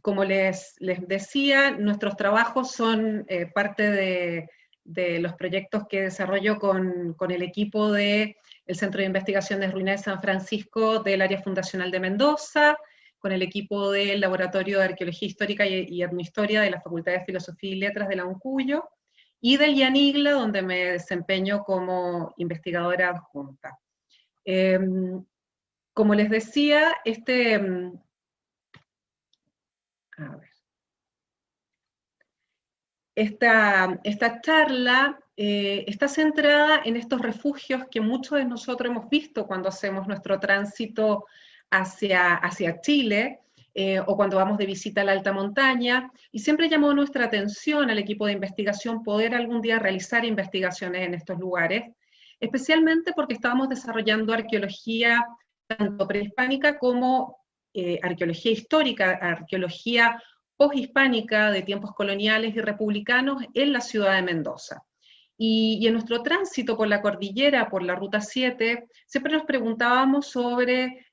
como les decía, nuestros trabajos son parte de los proyectos que desarrollo con el equipo del Centro de Investigación de Ruinas de San Francisco del Área Fundacional de Mendoza, con el equipo del Laboratorio de Arqueología Histórica y Etnohistoria de la Facultad de Filosofía y Letras de la UNCUYO, y del IANIGLA, donde me desempeño como investigadora adjunta. Como les decía, esta charla está centrada en estos refugios que muchos de nosotros hemos visto cuando hacemos nuestro tránsito hacia Chile, o cuando vamos de visita a la alta montaña, y siempre llamó nuestra atención al equipo de investigación poder algún día realizar investigaciones en estos lugares, especialmente porque estábamos desarrollando arqueología tanto prehispánica como arqueología histórica, arqueología poshispánica de tiempos coloniales y republicanos en la ciudad de Mendoza. Y en nuestro tránsito por la cordillera, por la Ruta 7, siempre nos preguntábamos sobre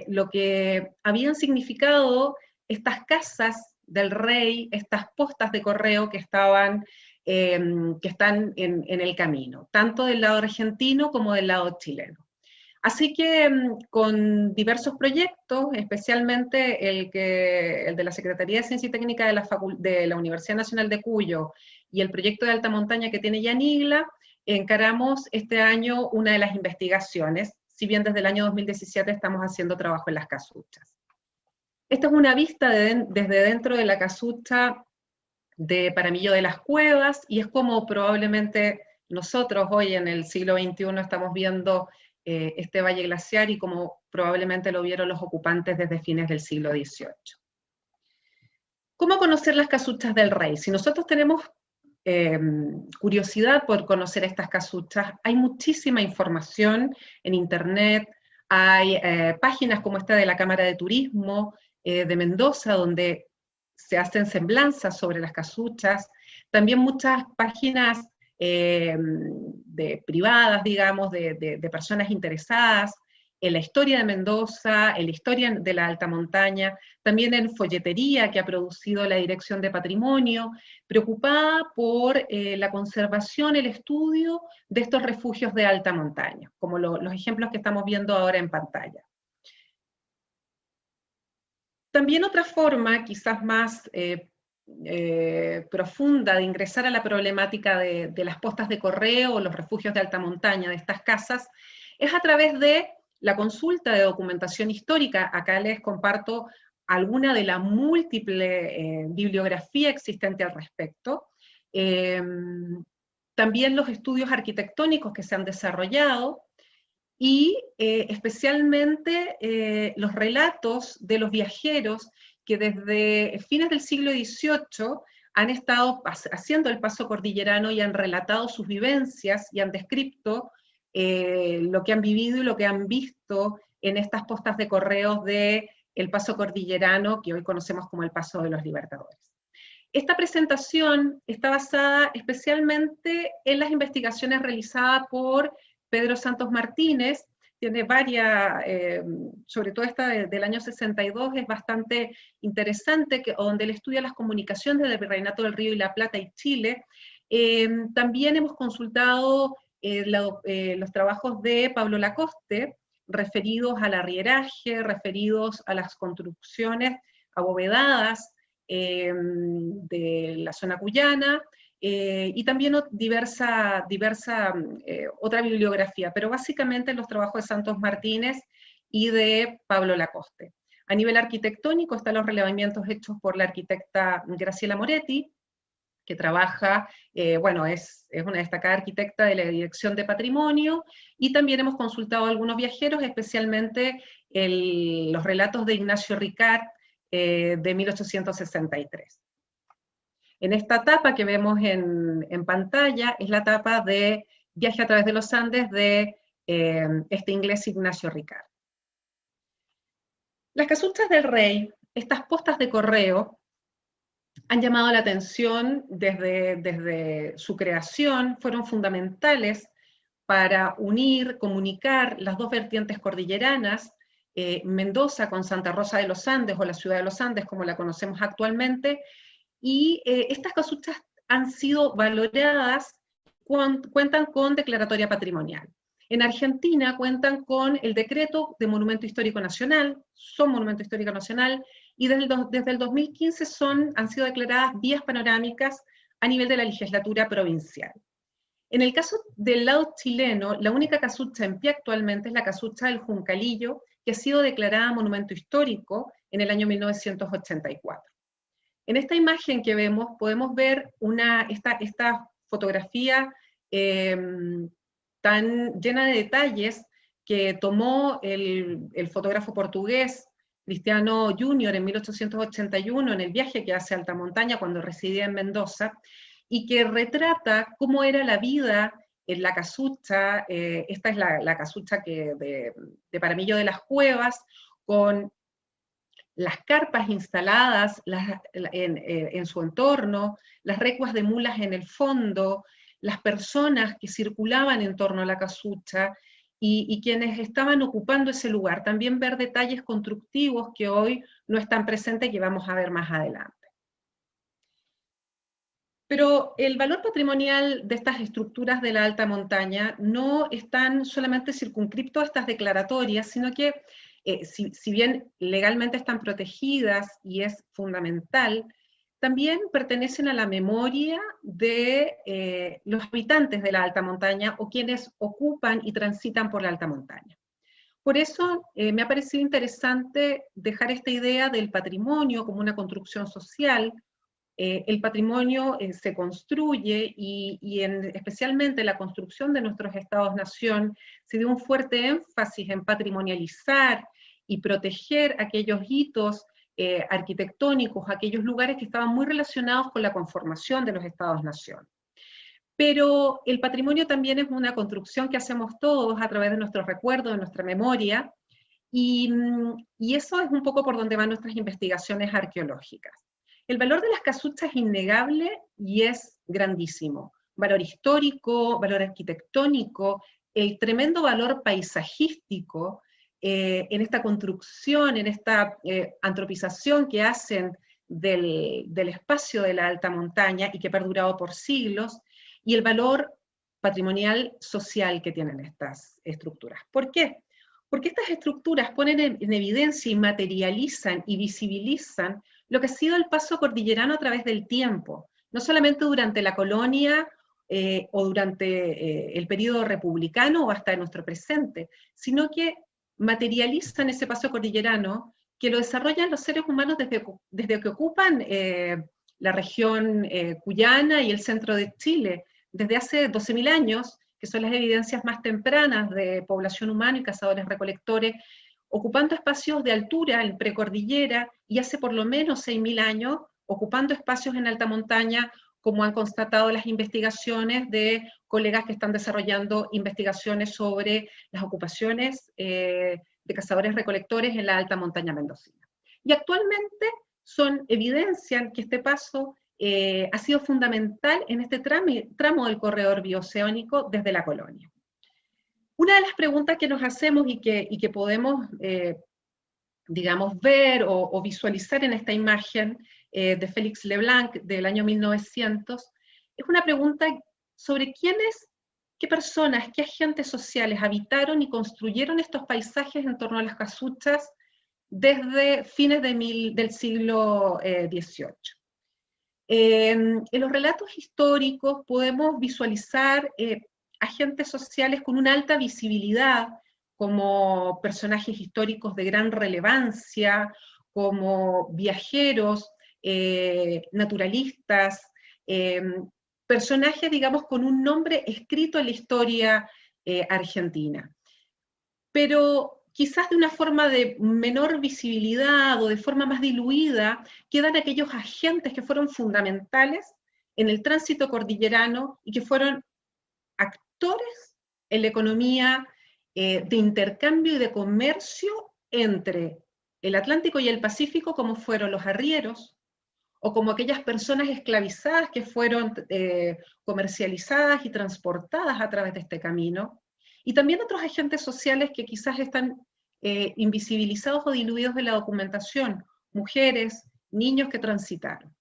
lo que habían significado estas casas del rey, estas postas de correo que están en el camino, tanto del lado argentino como del lado chileno. Así que con diversos proyectos, especialmente el de la Secretaría de Ciencia y Técnica de la Universidad Nacional de Cuyo y el proyecto de alta montaña que tiene IANIGLA, encaramos este año una de las investigaciones, si bien desde el año 2017 estamos haciendo trabajo en las casuchas. Esta es una vista desde dentro de la casucha de Paramillo de las Cuevas, y es como probablemente nosotros hoy en el siglo XXI estamos viendo este valle glaciar, y como probablemente lo vieron los ocupantes desde fines del siglo XVIII. ¿Cómo conocer las casuchas del rey? Si nosotros tenemos curiosidad por conocer estas casuchas, hay muchísima información en internet, hay páginas como esta de la Cámara de Turismo de Mendoza, donde se hacen semblanzas sobre las casuchas, también muchas páginas privadas, digamos, de personas interesadas en la historia de Mendoza, en la historia de la alta montaña, también en folletería que ha producido la Dirección de Patrimonio, preocupada por la conservación, el estudio de estos refugios de alta montaña, como los ejemplos que estamos viendo ahora en pantalla. También otra forma, quizás más profunda, de ingresar a la problemática de las postas de correo o los refugios de alta montaña de estas casas, es a través de la consulta de documentación histórica. Acá les comparto alguna de la múltiple bibliografía existente al respecto. También los estudios arquitectónicos que se han desarrollado, y especialmente los relatos de los viajeros que desde fines del siglo XVIII han estado haciendo el paso cordillerano y han relatado sus vivencias y han descrito lo que han vivido y lo que han visto en estas postas de correos del paso cordillerano, que hoy conocemos como el Paso de los Libertadores. Esta presentación está basada especialmente en las investigaciones realizadas por Pedro Santos Martínez. Tiene varias, sobre todo esta del año 62, es bastante interesante, donde él estudia las comunicaciones del Virreinato del Río y la Plata y Chile. También hemos consultado los trabajos de Pablo Lacoste, referidos al arrieraje, referidos a las construcciones abovedadas de la zona cuyana, y también otra bibliografía, pero básicamente los trabajos de Santos Martínez y de Pablo Lacoste. A nivel arquitectónico están los relevamientos hechos por la arquitecta Graciela Moretti, que trabaja, bueno, es una destacada arquitecta de la Dirección de Patrimonio, y también hemos consultado a algunos viajeros, especialmente los relatos de Ignacio Ricart, de 1863. En esta tapa que vemos en pantalla es la tapa de Viaje a través de los Andes de este inglés Ignacio Ricart. Las casuchas del rey, estas postas de correo, han llamado la atención desde su creación, fueron fundamentales para unir, comunicar las dos vertientes cordilleranas Mendoza con Santa Rosa de los Andes, o la ciudad de los Andes, como la conocemos actualmente, y estas casuchas han sido valoradas, cuentan con declaratoria patrimonial. En Argentina cuentan con el decreto de Monumento Histórico Nacional, son Monumento Histórico Nacional, y desde el 2015 han sido declaradas vías panorámicas a nivel de la legislatura provincial. En el caso del lado chileno, la única casucha en pie actualmente es la casucha del Juncalillo, que ha sido declarada Monumento Histórico en el año 1984. En esta imagen que vemos, podemos ver esta fotografía tan llena de detalles que tomó el fotógrafo portugués Cristiano Junior en 1881 en el viaje que hace a alta montaña cuando residía en Mendoza, y que retrata cómo era la vida en la casucha. Esta es la casucha de Paramillo de las Cuevas, con las carpas instaladas en su entorno, las recuas de mulas en el fondo, las personas que circulaban en torno a la casucha y quienes estaban ocupando ese lugar. También ver detalles constructivos que hoy no están presentes y que vamos a ver más adelante. Pero el valor patrimonial de estas estructuras de la alta montaña no están solamente circunscriptos a estas declaratorias, sino que si bien legalmente están protegidas y es fundamental, también pertenecen a la memoria de los habitantes de la alta montaña o quienes ocupan y transitan por la alta montaña. Por eso me ha parecido interesante dejar esta idea del patrimonio como una construcción social. El patrimonio se construye y especialmente la construcción de nuestros estados-nación se dio un fuerte énfasis en patrimonializar y proteger aquellos hitos arquitectónicos, aquellos lugares que estaban muy relacionados con la conformación de los estados-nación. Pero el patrimonio también es una construcción que hacemos todos a través de nuestros recuerdos, de nuestra memoria, y eso es un poco por donde van nuestras investigaciones arqueológicas. El valor de las casuchas es innegable y es grandísimo. Valor histórico, valor arquitectónico, el tremendo valor paisajístico en esta construcción, en esta antropización que hacen del espacio de la alta montaña y que ha perdurado por siglos, y el valor patrimonial social que tienen estas estructuras. ¿Por qué? Porque estas estructuras ponen en evidencia y materializan y visibilizan lo que ha sido el paso cordillerano a través del tiempo, no solamente durante la colonia o durante el periodo republicano o hasta nuestro presente, sino que materializan ese paso cordillerano que lo desarrollan los seres humanos desde que ocupan la región cuyana y el centro de Chile, desde hace 12.000 años, que son las evidencias más tempranas de población humana y cazadores-recolectores, ocupando espacios de altura en precordillera, y hace por lo menos 6.000 años ocupando espacios en alta montaña, como han constatado las investigaciones de colegas que están desarrollando investigaciones sobre las ocupaciones de cazadores-recolectores en la alta montaña mendocina. Y actualmente evidencian que este paso ha sido fundamental en este tramo del corredor bioceánico desde la colonia. Una de las preguntas que nos hacemos y que podemos, digamos, ver o visualizar en esta imagen de Félix Leblanc del año 1900, es una pregunta sobre qué personas, qué agentes sociales habitaron y construyeron estos paisajes en torno a las casuchas desde fines del siglo XVIII. En los relatos históricos podemos visualizar agentes sociales con una alta visibilidad, como personajes históricos de gran relevancia, como viajeros, naturalistas, personajes, digamos, con un nombre escrito en la historia argentina. Pero quizás de una forma de menor visibilidad o de forma más diluida, quedan aquellos agentes que fueron fundamentales en el tránsito cordillerano y que fueron actores en la economía de intercambio y de comercio entre el Atlántico y el Pacífico, como fueron los arrieros, o como aquellas personas esclavizadas que fueron comercializadas y transportadas a través de este camino, y también otros agentes sociales que quizás están invisibilizados o diluidos de la documentación, mujeres, niños que transitaron.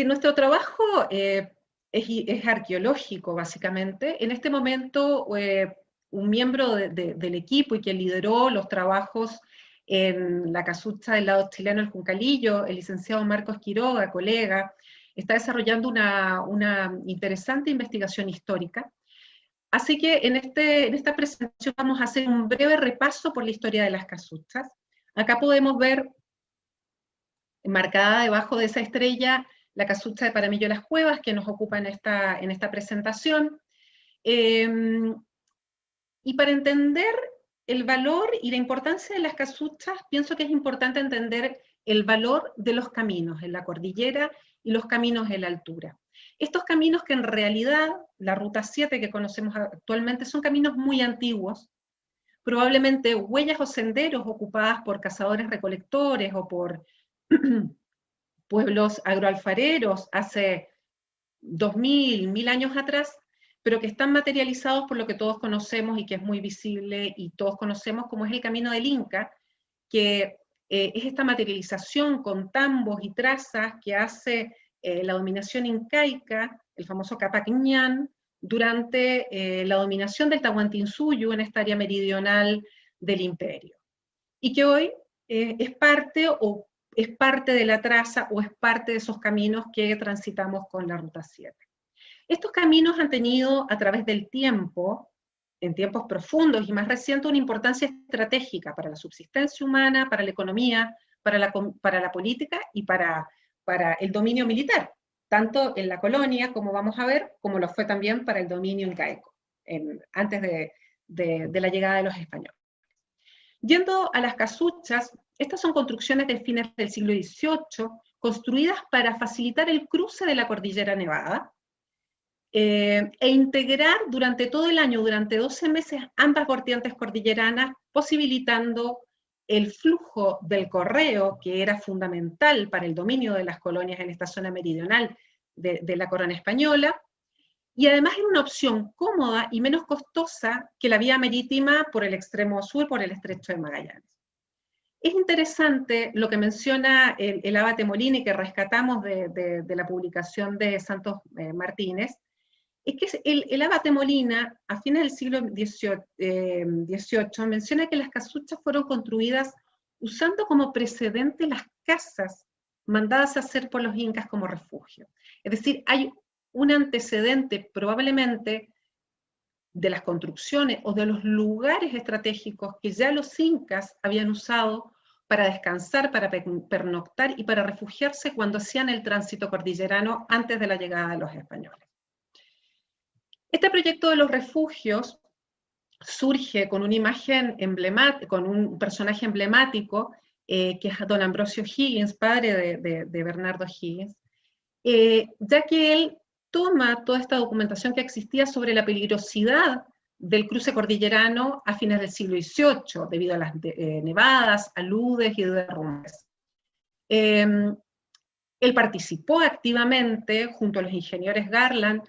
Nuestro trabajo es arqueológico, básicamente. En este momento, un miembro del equipo y que lideró los trabajos en la casucha del lado chileno, el Juncalillo, el licenciado Marcos Quiroga, colega, está desarrollando una interesante investigación histórica. Así que en esta presentación vamos a hacer un breve repaso por la historia de las casuchas. Acá podemos ver, marcada debajo de esa estrella, la casucha de Paramillo Las Cuevas, que nos ocupa en esta presentación. Y para entender el valor y la importancia de las casuchas, pienso que es importante entender el valor de los caminos en la cordillera y los caminos en la altura. Estos caminos que en realidad, la Ruta 7 que conocemos actualmente, son caminos muy antiguos, probablemente huellas o senderos ocupadas por cazadores-recolectores o por pueblos agroalfareros hace 2000, 1000 años atrás, pero que están materializados por lo que todos conocemos y que es muy visible y todos conocemos como es el Camino del Inca, que es esta materialización con tambos y trazas que hace la dominación incaica, el famoso Capac Ñan, durante la dominación del Tahuantinsuyo en esta área meridional del imperio. Y que hoy es parte de la traza o es parte de esos caminos que transitamos con la Ruta 7. Estos caminos han tenido a través del tiempo, en tiempos profundos y más recientes, una importancia estratégica para la subsistencia humana, para la economía, para la política y para el dominio militar, tanto en la colonia, como vamos a ver, como lo fue también para el dominio incaico, antes de la llegada de los españoles. Yendo a las casuchas, estas son construcciones de fines del siglo XVIII, construidas para facilitar el cruce de la cordillera Nevada, e integrar durante todo el año, durante 12 meses, ambas vertientes cordilleranas, posibilitando el flujo del correo, que era fundamental para el dominio de las colonias en esta zona meridional de la corona española, y además era una opción cómoda y menos costosa que la vía marítima por el extremo sur, por el estrecho de Magallanes. Es interesante lo que menciona el abate Molina, que rescatamos de la publicación de Santos Martínez, es que el abate Molina, a fines del siglo XVIII, menciona que las casuchas fueron construidas usando como precedente las casas mandadas a hacer por los incas como refugio. Es decir, hay un antecedente probablemente de las construcciones o de los lugares estratégicos que ya los incas habían usado para descansar, para pernoctar y para refugiarse cuando hacían el tránsito cordillerano antes de la llegada de los españoles. Este proyecto de los refugios surge con una imagen emblemática, con un personaje emblemático, que es don Ambrosio Higgins, padre de Bernardo Higgins, ya que él toma toda esta documentación que existía sobre la peligrosidad del cruce cordillerano a fines del siglo XVIII, debido a las nevadas, aludes y derrumbes. Él participó activamente, junto a los ingenieros Garland,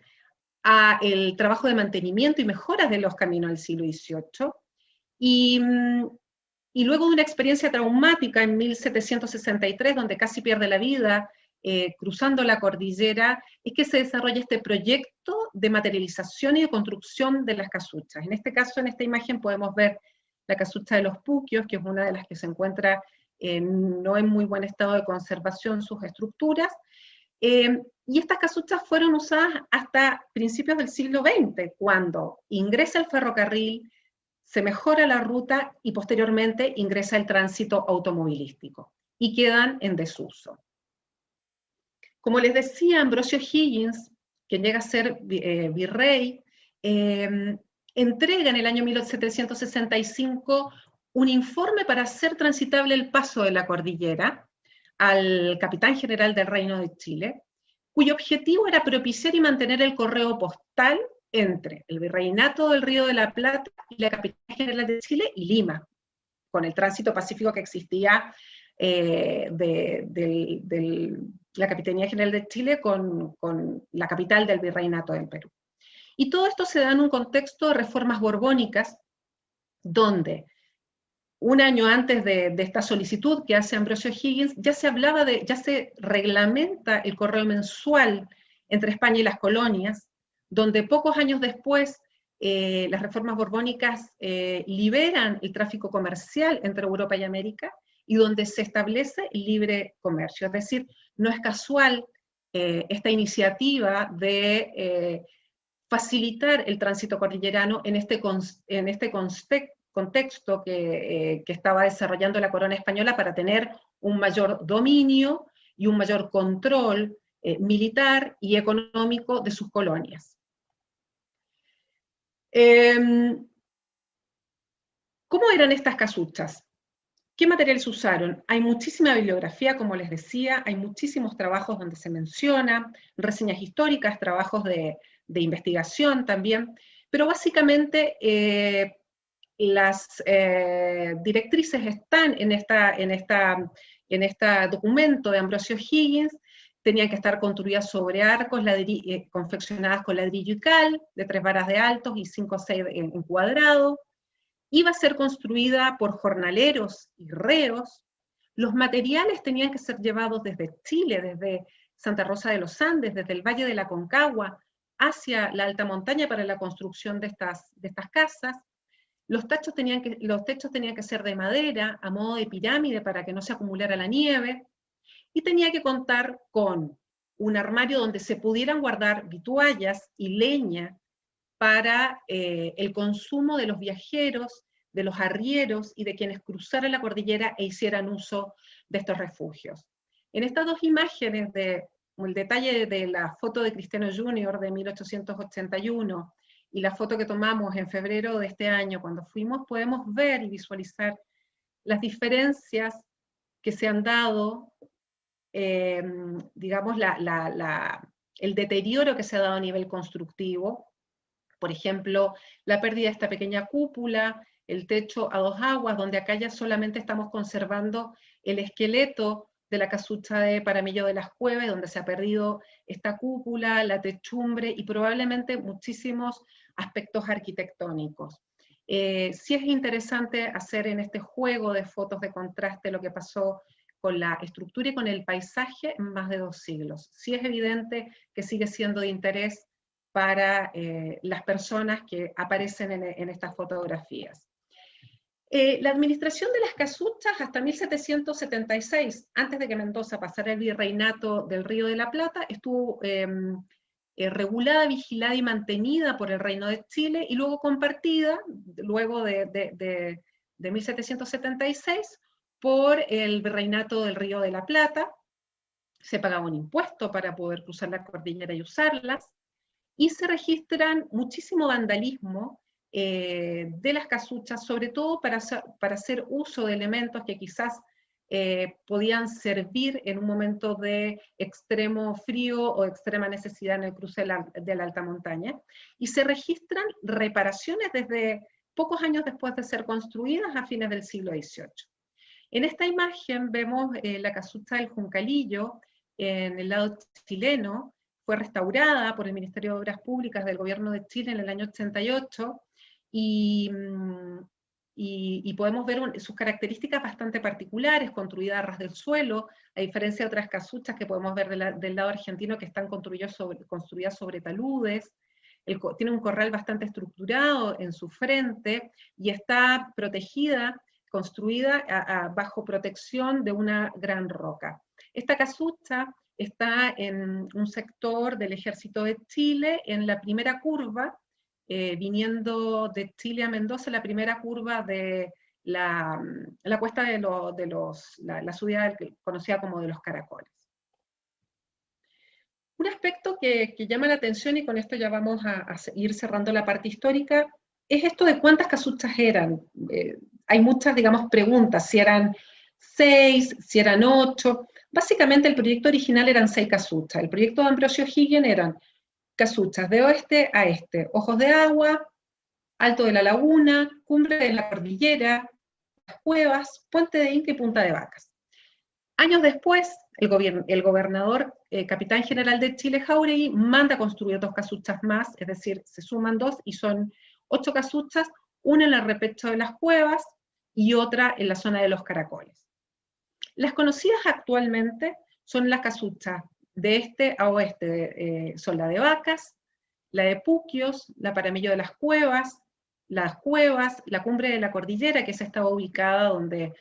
a el trabajo de mantenimiento y mejoras de los caminos del siglo XVIII, y luego de una experiencia traumática en 1763, donde casi pierde la vida cruzando la cordillera, es que se desarrolla este proyecto de materialización y de construcción de las casuchas. En este caso, en esta imagen podemos ver la casucha de los Puquios, que es una de las que se encuentra no en muy buen estado de conservación sus estructuras, y estas casuchas fueron usadas hasta principios del siglo XX, cuando ingresa el ferrocarril, se mejora la ruta y posteriormente ingresa el tránsito automovilístico, y quedan en desuso. Como les decía, Ambrosio Higgins, quien llega a ser virrey, entrega en el año 1765 un informe para hacer transitable el paso de la cordillera al capitán general del Reino de Chile, cuyo objetivo era propiciar y mantener el correo postal entre el Virreinato del Río de la Plata y la Capitanía General de Chile y Lima, con el tránsito pacífico que existía de la Capitanía General de Chile con la capital del Virreinato del Perú. Y todo esto se da en un contexto de reformas borbónicas, donde un año antes de esta solicitud que hace Ambrosio Higgins, ya se reglamenta el correo mensual entre España y las colonias, donde pocos años después las reformas borbónicas liberan el tráfico comercial entre Europa y América, y donde se establece el libre comercio. Es decir, no es casual esta iniciativa de facilitar el tránsito cordillerano en este contexto que estaba desarrollando la corona española para tener un mayor dominio y un mayor control militar y económico de sus colonias. ¿Cómo eran estas casuchas? ¿Qué materiales usaron? Hay muchísima bibliografía, como les decía, hay muchísimos trabajos donde se menciona, reseñas históricas, trabajos de investigación también, pero básicamente las directrices están en este documento de Ambrosio Higgins. Tenían que estar construidas sobre arcos confeccionadas con ladrillo y cal, de 3 varas de altos y 5 o 6 en cuadrado. Iba a ser construida por jornaleros y reos. Los materiales tenían que ser llevados desde Chile, desde Santa Rosa de los Andes, desde el Valle de la Concagua, hacia la alta montaña para la construcción de estas casas. Los techos tenían que ser de madera, a modo de pirámide, para que no se acumulara la nieve, y tenía que contar con un armario donde se pudieran guardar vituallas y leña para el consumo de los viajeros, de los arrieros y de quienes cruzaran la cordillera e hicieran uso de estos refugios. En estas dos imágenes, el detalle de la foto de Cristiano Jr. de 1881 y la foto que tomamos en febrero de este año cuando fuimos, podemos ver y visualizar las diferencias que se han dado, digamos, el deterioro que se ha dado a nivel constructivo. Por ejemplo, la pérdida de esta pequeña cúpula, el techo a 2 aguas, donde acá ya solamente estamos conservando el esqueleto de la casucha de Paramillo de las Cueves, donde se ha perdido esta cúpula, la techumbre y probablemente muchísimos aspectos arquitectónicos. Sí es interesante hacer en este juego de fotos de contraste lo que pasó con la estructura y con el paisaje en más de 2 siglos. Sí es evidente que sigue siendo de interés para las personas que aparecen en estas fotografías. La administración de las casuchas hasta 1776, antes de que Mendoza pasara el virreinato del Río de la Plata, estuvo regulada, vigilada y mantenida por el Reino de Chile, y luego compartida, luego de 1776, por el virreinato del Río de la Plata. Se pagaba un impuesto para poder cruzar la cordillera y usarlas, y se registran muchísimo vandalismo de las casuchas, sobre todo para hacer uso de elementos que quizás podían servir en un momento de extremo frío o extrema necesidad en el cruce de la alta montaña, y se registran reparaciones desde pocos años después de ser construidas a fines del siglo XVIII. En esta imagen vemos la casucha del Juncalillo en el lado chileno. Fue restaurada por el Ministerio de Obras Públicas del Gobierno de Chile en el año 88, y podemos ver sus características bastante particulares, construida a ras del suelo, a diferencia de otras casuchas que podemos ver del lado argentino que están construidas sobre taludes. Tiene un corral bastante estructurado en su frente, y está protegida, construida bajo protección de una gran roca. Esta casucha está en un sector del Ejército de Chile, en la primera curva, viniendo de Chile a Mendoza, la primera curva de la cuesta de la subida conocida como de los Caracoles. Un aspecto que llama la atención, y con esto ya vamos a ir cerrando la parte histórica, es esto de cuántas casuchas eran. Hay muchas, digamos, preguntas, si eran 6, si eran 8. Básicamente el proyecto original eran 6 casuchas. El proyecto de Ambrosio Higgins eran casuchas de oeste a este: Ojos de Agua, Alto de la Laguna, Cumbre de la Cordillera, Las Cuevas, Puente de Inca y Punta de Vacas. Años después, el gobernador, capitán general de Chile, Jáuregui, manda a construir 2 casuchas más, es decir, se suman 2 y son 8 casuchas, una en el repecho de las cuevas y otra en la zona de los caracoles. Las conocidas actualmente son las casuchas de este a oeste, son la de Vacas, la de Puquios, la Paramillo de las Cuevas, la Cumbre de la Cordillera, que esa estaba ubicada donde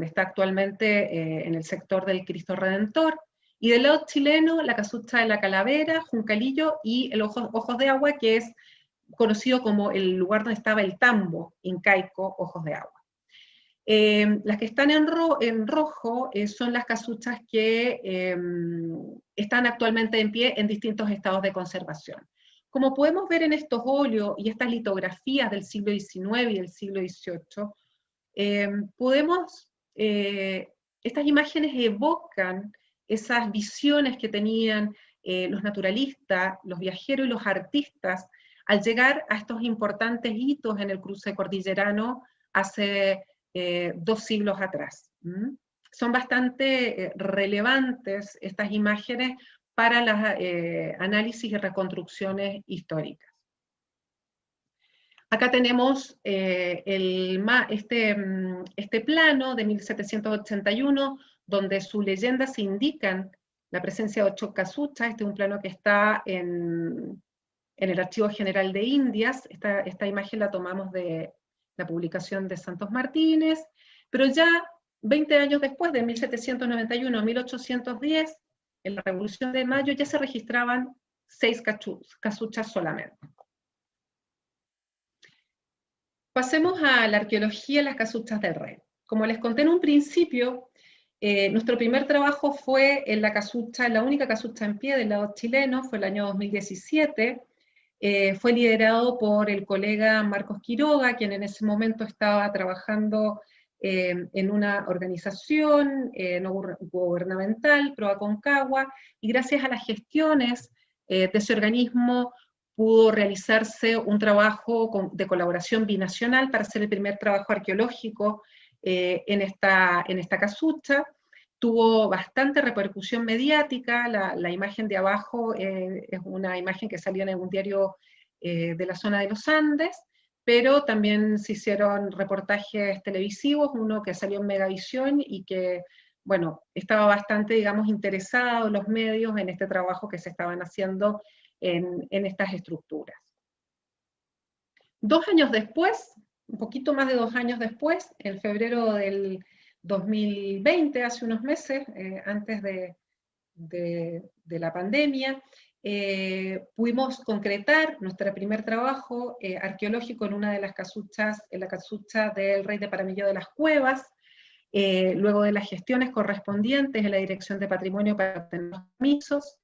está actualmente en el sector del Cristo Redentor, y del lado chileno la casucha de la Calavera, Juncalillo y el Ojos de Agua, que es conocido como el lugar donde estaba el tambo incaico Ojos de Agua. Las que están en rojo son las casuchas que están actualmente en pie en distintos estados de conservación. Como podemos ver en estos óleos y estas litografías del siglo XIX y del siglo XVIII, estas imágenes evocan esas visiones que tenían los naturalistas, los viajeros y los artistas al llegar a estos importantes hitos en el cruce cordillerano hace 2 siglos atrás. Son bastante relevantes estas imágenes para los análisis y reconstrucciones históricas. Acá tenemos este plano de 1781, donde su leyenda se indican la presencia de 8 casuchas. Este es un plano que está en el Archivo General de Indias. Esta imagen la tomamos de la publicación de Santos Martínez, pero ya 20 años después, de 1791 a 1810, en la Revolución de Mayo ya se registraban 6 casuchas solamente. Pasemos a la arqueología de las casuchas del Rey. Como les conté en un principio, nuestro primer trabajo fue en la única casucha en pie del lado chileno, fue el año 2017, fue liderado por el colega Marcos Quiroga, quien en ese momento estaba trabajando en una organización no gubernamental, Proaconcagua, y gracias a las gestiones de ese organismo pudo realizarse un trabajo de colaboración binacional para hacer el primer trabajo arqueológico en esta casucha. Tuvo bastante repercusión mediática, la imagen de abajo es una imagen que salió en un diario de la zona de los Andes, pero también se hicieron reportajes televisivos, uno que salió en Megavisión y que, bueno, estaba bastante, digamos, interesado los medios en este trabajo que se estaban haciendo en estas estructuras. 2 años después, un poquito más de 2 años después, en febrero del 2020, hace unos meses, antes de la pandemia, pudimos concretar nuestro primer trabajo arqueológico en una de las casuchas, en la casucha del Rey de Paramillo de las Cuevas, luego de las gestiones correspondientes en la Dirección de Patrimonio para obtener los permisos,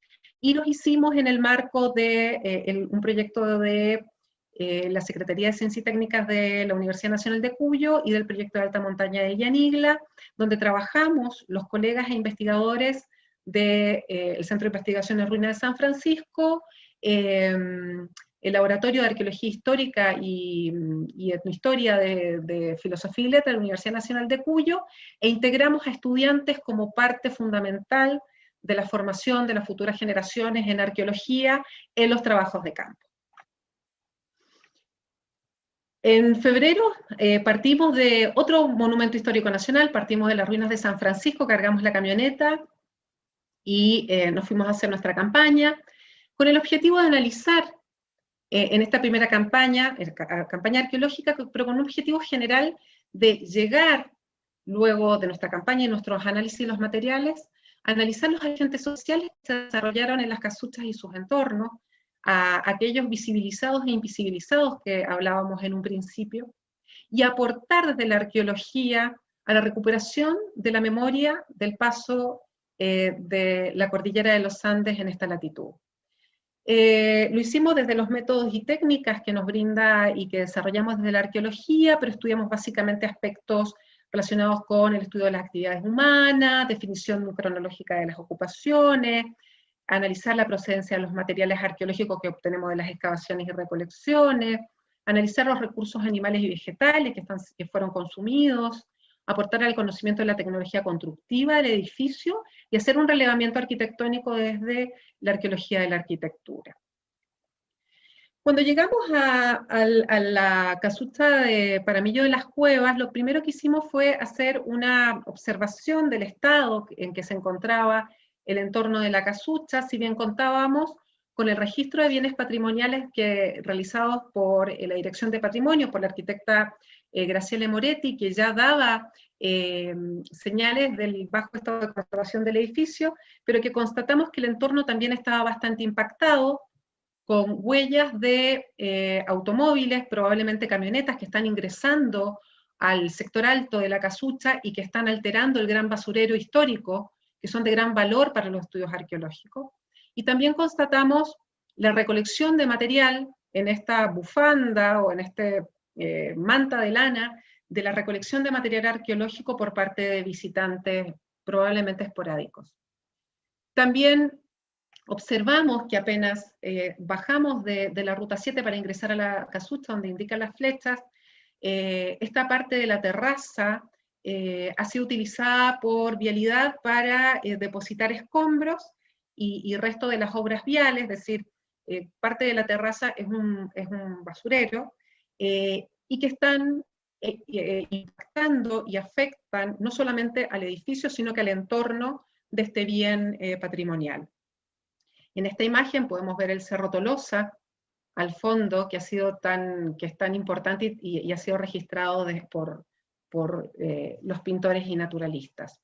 y los hicimos en el marco de un proyecto de la Secretaría de Ciencias y Técnicas de la Universidad Nacional de Cuyo y del proyecto de alta montaña de Llanigla, donde trabajamos los colegas e investigadores del Centro de Investigación en Ruinas de San Francisco, el Laboratorio de Arqueología Histórica y Etnohistoria de Filosofía y Letras de la Universidad Nacional de Cuyo, e integramos a estudiantes como parte fundamental de la formación de las futuras generaciones en arqueología en los trabajos de campo. En febrero partimos de otro monumento histórico nacional, partimos de las ruinas de San Francisco, cargamos la camioneta y nos fuimos a hacer nuestra campaña, con el objetivo de analizar en esta primera campaña arqueológica, pero con un objetivo general de llegar, luego de nuestra campaña y nuestros análisis de los materiales, a analizar los agentes sociales que se desarrollaron en las casuchas y sus entornos, a aquellos visibilizados e invisibilizados que hablábamos en un principio, y aportar desde la arqueología a la recuperación de la memoria del paso de la cordillera de los Andes en esta latitud. Lo hicimos desde los métodos y técnicas que nos brinda y que desarrollamos desde la arqueología, pero estudiamos básicamente aspectos relacionados con el estudio de las actividades humanas, definición cronológica de las ocupaciones, analizar la procedencia de los materiales arqueológicos que obtenemos de las excavaciones y recolecciones, analizar los recursos animales y vegetales que fueron consumidos, aportar al conocimiento de la tecnología constructiva del edificio y hacer un relevamiento arquitectónico desde la arqueología de la arquitectura. Cuando llegamos a la casucha de Paramillo de las Cuevas, lo primero que hicimos fue hacer una observación del estado en que se encontraba el entorno de la casucha, si bien contábamos con el registro de bienes patrimoniales realizados por la Dirección de Patrimonio, por la arquitecta Graciela Moretti, que ya daba señales del bajo estado de conservación del edificio, pero que constatamos que el entorno también estaba bastante impactado, con huellas de automóviles, probablemente camionetas que están ingresando al sector alto de la casucha y que están alterando el gran basurero histórico, que son de gran valor para los estudios arqueológicos. Y también constatamos la recolección de material en esta bufanda o en este manta de lana, de la recolección de material arqueológico por parte de visitantes probablemente esporádicos. También observamos que apenas bajamos de la ruta 7 para ingresar a la casucha, donde indican las flechas, esta parte de la terraza ha sido utilizada por vialidad para depositar escombros y resto de las obras viales, es decir, parte de la terraza es un basurero, y que están impactando y afectan no solamente al edificio, sino que al entorno de este bien patrimonial. En esta imagen podemos ver el Cerro Tolosa al fondo, que es tan importante y ha sido registrado por los pintores y naturalistas.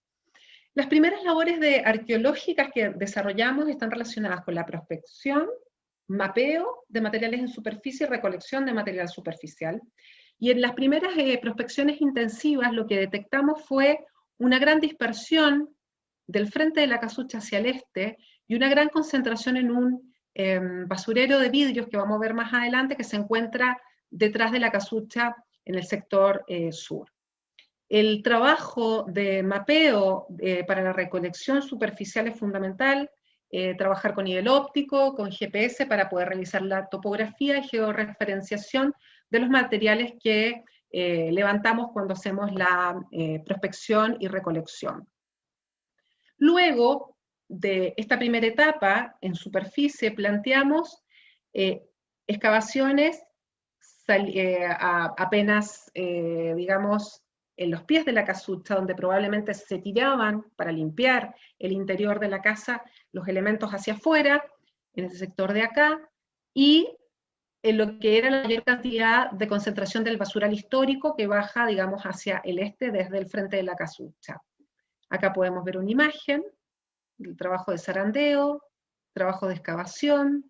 Las primeras labores arqueológicas que desarrollamos están relacionadas con la prospección, mapeo de materiales en superficie y recolección de material superficial. Y en las primeras prospecciones intensivas lo que detectamos fue una gran dispersión del frente de la casucha hacia el este y una gran concentración en un basurero de vidrios que vamos a ver más adelante, que se encuentra detrás de la casucha en el sector sur. El trabajo de mapeo para la recolección superficial es fundamental, trabajar con nivel óptico, con GPS para poder realizar la topografía y georreferenciación de los materiales que levantamos cuando hacemos la prospección y recolección. Luego de esta primera etapa, en superficie, planteamos excavaciones apenas, digamos, en los pies de la casucha, donde probablemente se tiraban para limpiar el interior de la casa los elementos hacia afuera, en ese sector de acá, y en lo que era la mayor cantidad de concentración del basural histórico que baja, digamos, hacia el este desde el frente de la casucha. Acá podemos ver una imagen del trabajo de zarandeo, trabajo de excavación,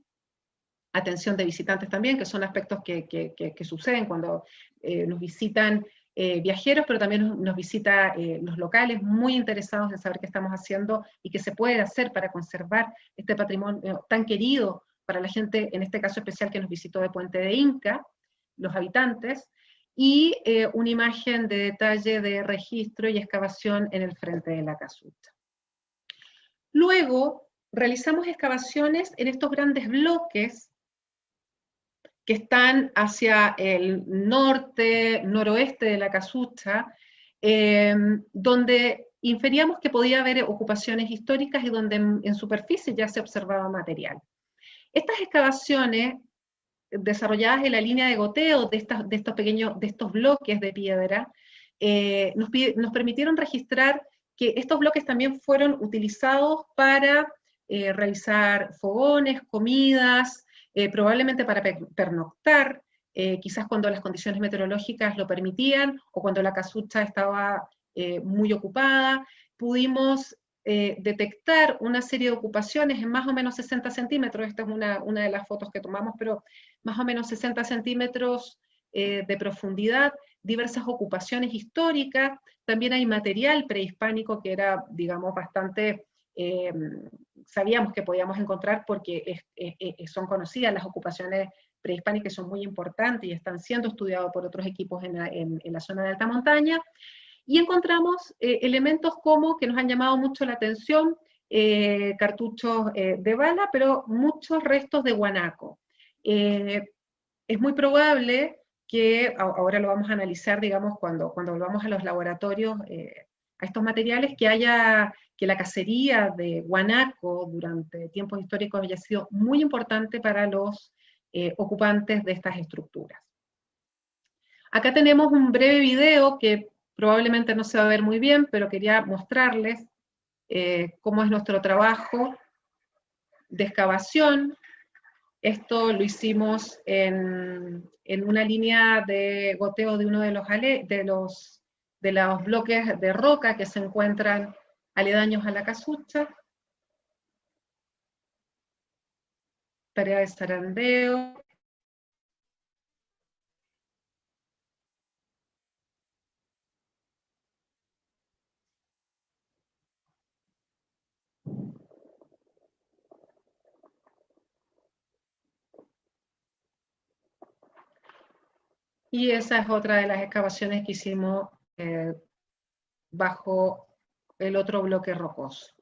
atención de visitantes también, que son aspectos que suceden cuando nos visitan viajeros, pero también nos visitan los locales muy interesados en saber qué estamos haciendo y qué se puede hacer para conservar este patrimonio tan querido para la gente, en este caso especial que nos visitó de Puente de Inca, los habitantes, y una imagen de detalle de registro y excavación en el frente de la casucha. Luego, realizamos excavaciones en estos grandes bloques que están hacia el norte, noroeste de la casucha, donde inferíamos que podía haber ocupaciones históricas y donde en superficie ya se observaba material. Estas excavaciones, desarrolladas en la línea de goteo de estos bloques de piedra, nos permitieron registrar que estos bloques también fueron utilizados para realizar fogones, comidas, probablemente para pernoctar, quizás cuando las condiciones meteorológicas lo permitían, o cuando la casucha estaba muy ocupada. Pudimos detectar una serie de ocupaciones en más o menos 60 centímetros, esta es una de las fotos que tomamos, pero más o menos 60 centímetros de profundidad, diversas ocupaciones históricas, también hay material prehispánico que era, digamos, bastante, sabíamos que podíamos encontrar porque son conocidas las ocupaciones prehispánicas, son muy importantes y están siendo estudiados por otros equipos en la zona de alta montaña, y encontramos elementos como que nos han llamado mucho la atención, cartuchos de bala, pero muchos restos de guanaco. Es muy probable que ahora lo vamos a analizar, digamos, cuando volvamos a los laboratorios, a estos materiales, que la cacería de guanaco durante tiempos históricos haya sido muy importante para los ocupantes de estas estructuras. Acá tenemos un breve video que probablemente no se va a ver muy bien, pero quería mostrarles cómo es nuestro trabajo de excavación. Esto lo hicimos en una línea de goteo de uno de los bloques de roca que se encuentran aledaños a la casucha. Tarea de zarandeo. Y esa es otra de las excavaciones que hicimos bajo el otro bloque rocoso.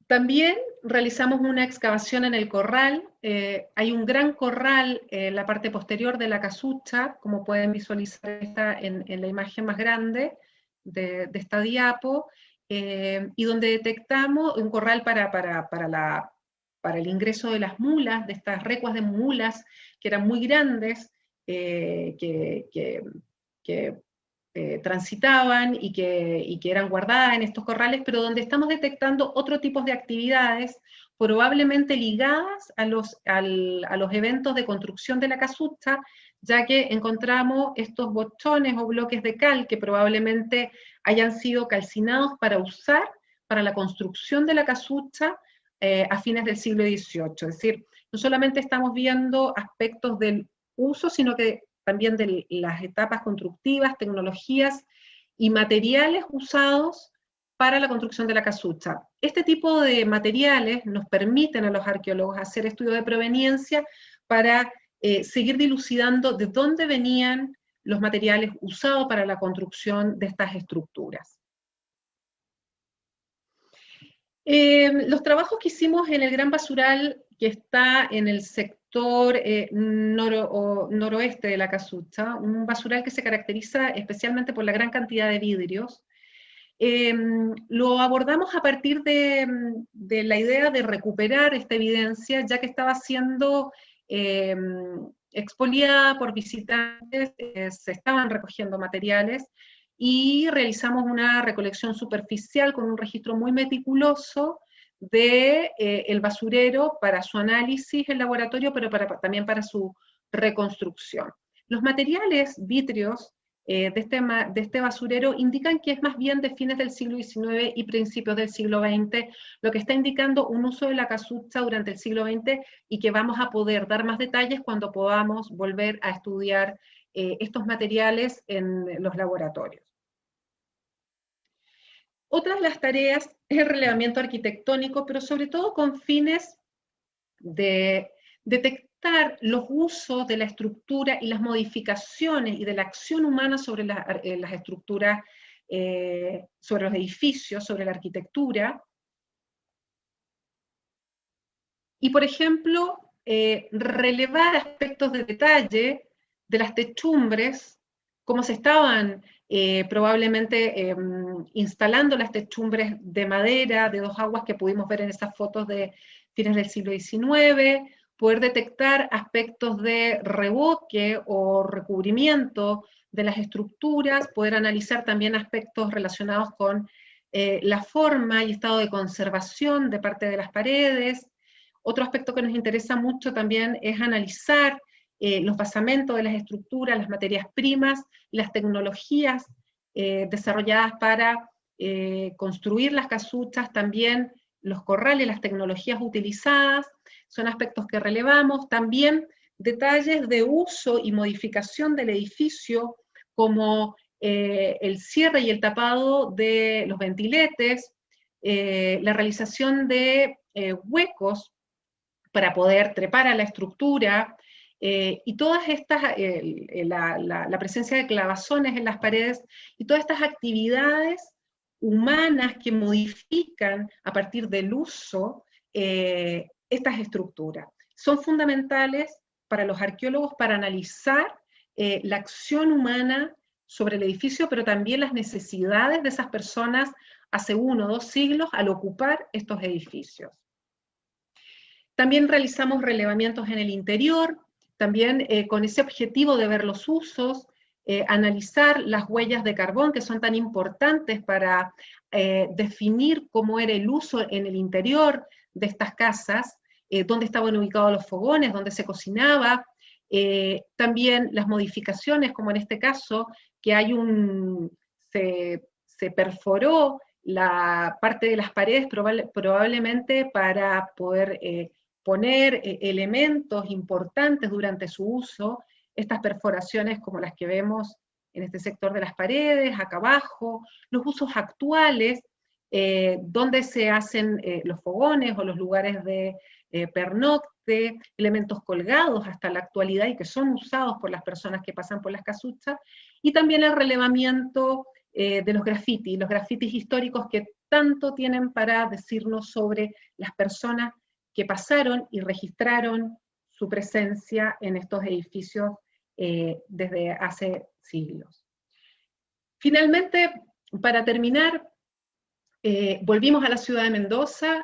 También realizamos una excavación en el corral. Hay un gran corral en la parte posterior de la casucha, como pueden visualizar en la imagen más grande de esta diapo, y donde detectamos un corral para el ingreso de las mulas, de estas recuas de mulas, que eran muy grandes, que transitaban y que eran guardadas en estos corrales, pero donde estamos detectando otro tipo de actividades probablemente ligadas a los eventos de construcción de la casucha, ya que encontramos estos bochones o bloques de cal que probablemente hayan sido calcinados para usar para la construcción de la casucha a fines del siglo XVIII. Es decir, no solamente estamos viendo aspectos del uso, sino que también de las etapas constructivas, tecnologías y materiales usados para la construcción de la casucha. Este tipo de materiales nos permiten a los arqueólogos hacer estudios de proveniencia para seguir dilucidando de dónde venían los materiales usados para la construcción de estas estructuras. Los trabajos que hicimos en el Gran Basural, que está en el sector noroeste de la casucha, un basural que se caracteriza especialmente por la gran cantidad de vidrios, lo abordamos a partir de la idea de recuperar esta evidencia, ya que estaba siendo expoliada por visitantes, se estaban recogiendo materiales, y realizamos una recolección superficial con un registro muy meticuloso de el basurero para su análisis en laboratorio, pero también para su reconstrucción. Los materiales vítreos de este basurero indican que es más bien de fines del siglo XIX y principios del siglo XX, lo que está indicando un uso de la casucha durante el siglo XX, y que vamos a poder dar más detalles cuando podamos volver a estudiar estos materiales en los laboratorios. Otra de las tareas es el relevamiento arquitectónico, pero sobre todo con fines de detectar los usos de la estructura y las modificaciones y de la acción humana sobre las estructuras, sobre los edificios, sobre la arquitectura. Y, por ejemplo, relevar aspectos de detalle de las techumbres, cómo se estaban probablemente instalando las techumbres de madera, de 2 aguas que pudimos ver en esas fotos de fines del siglo XIX, poder detectar aspectos de revoque o recubrimiento de las estructuras, poder analizar también aspectos relacionados con la forma y estado de conservación de parte de las paredes. Otro aspecto que nos interesa mucho también es analizar los basamentos de las estructuras, las materias primas, las tecnologías desarrolladas para construir las casuchas, también los corrales, las tecnologías utilizadas, son aspectos que relevamos. También detalles de uso y modificación del edificio, como el cierre y el tapado de los ventiletes, la realización de huecos para poder trepar a la estructura, y todas estas, la presencia de clavazones en las paredes, y todas estas actividades humanas que modifican a partir del uso estas estructuras. Son fundamentales para los arqueólogos para analizar la acción humana sobre el edificio, pero también las necesidades de esas personas hace 1 o 2 siglos al ocupar estos edificios. También realizamos relevamientos en el interior, también con ese objetivo de ver los usos, analizar las huellas de carbón que son tan importantes para definir cómo era el uso en el interior de estas casas, dónde estaban ubicados los fogones, dónde se cocinaba, también las modificaciones, como en este caso, que hay se perforó la parte de las paredes probablemente para poder poner elementos importantes durante su uso, estas perforaciones como las que vemos en este sector de las paredes, acá abajo, los usos actuales, donde se hacen los fogones o los lugares de pernocte, elementos colgados hasta la actualidad y que son usados por las personas que pasan por las casuchas, y también el relevamiento de los grafitis históricos que tanto tienen para decirnos sobre las personas que pasaron y registraron su presencia en estos edificios desde hace siglos. Finalmente, para terminar, volvimos a la ciudad de Mendoza,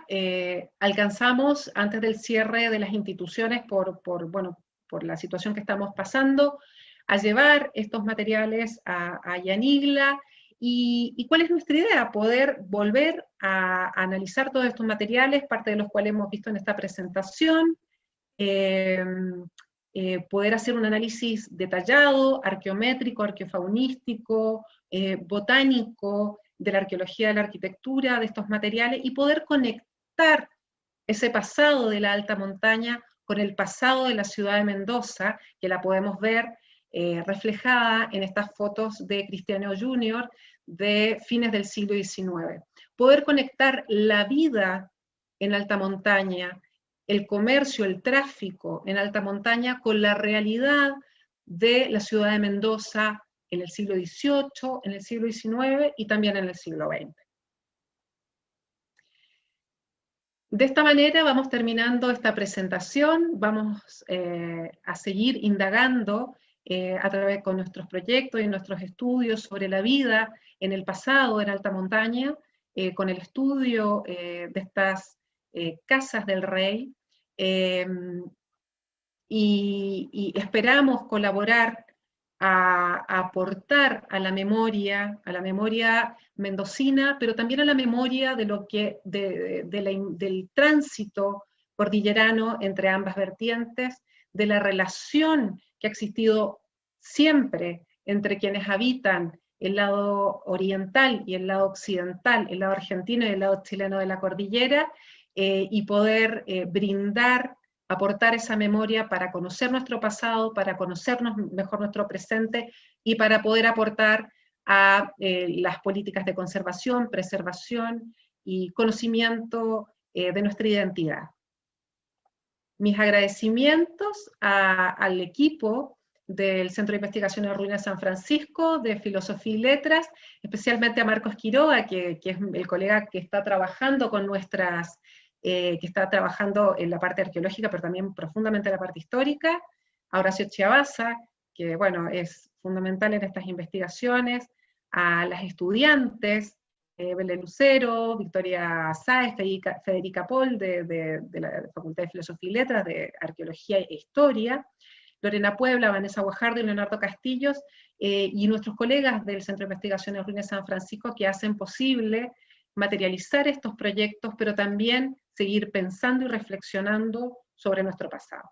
alcanzamos antes del cierre de las instituciones por la situación que estamos pasando, a llevar estos materiales a Yanigla. ¿Y cuál es nuestra idea? Poder volver a analizar todos estos materiales, parte de los cuales hemos visto en esta presentación, poder hacer un análisis detallado, arqueométrico, arqueofaunístico, botánico, de la arqueología de la arquitectura, de estos materiales, y poder conectar ese pasado de la alta montaña con el pasado de la ciudad de Mendoza, que la podemos ver reflejada en estas fotos de Cristiano Junior de fines del siglo XIX. Poder conectar la vida en alta montaña, el comercio, el tráfico en alta montaña con la realidad de la ciudad de Mendoza en el siglo XVIII, en el siglo XIX y también en el siglo XX. De esta manera vamos terminando esta presentación, vamos a seguir indagando a través con nuestros proyectos y nuestros estudios sobre la vida en el pasado en alta montaña, con el estudio de estas casas del rey, y esperamos colaborar a aportar a la memoria mendocina, pero también a la memoria de lo que, del tránsito cordillerano entre ambas vertientes, de la relación que ha existido siempre entre quienes habitan el lado oriental y el lado occidental, el lado argentino y el lado chileno de la cordillera, y poder brindar, aportar esa memoria para conocer nuestro pasado, para conocernos mejor nuestro presente y para poder aportar a las políticas de conservación, preservación y conocimiento de nuestra identidad. Mis agradecimientos al equipo del Centro de Investigación en Ruinas San Francisco, de Filosofía y Letras, especialmente a Marcos Quiroga, que es el colega que está trabajando con nuestras que está trabajando en la parte arqueológica, pero también profundamente en la parte histórica, a Horacio Chiabaza, que bueno, es fundamental en estas investigaciones, a las estudiantes, Belén Lucero, Victoria Sáez, Federica Pol, de la Facultad de Filosofía y Letras, de Arqueología e Historia, Lorena Puebla, Vanessa Guajardo y Leonardo Castillos, y nuestros colegas del Centro de Investigación en Ruinas San Francisco, que hacen posible materializar estos proyectos, pero también seguir pensando y reflexionando sobre nuestro pasado.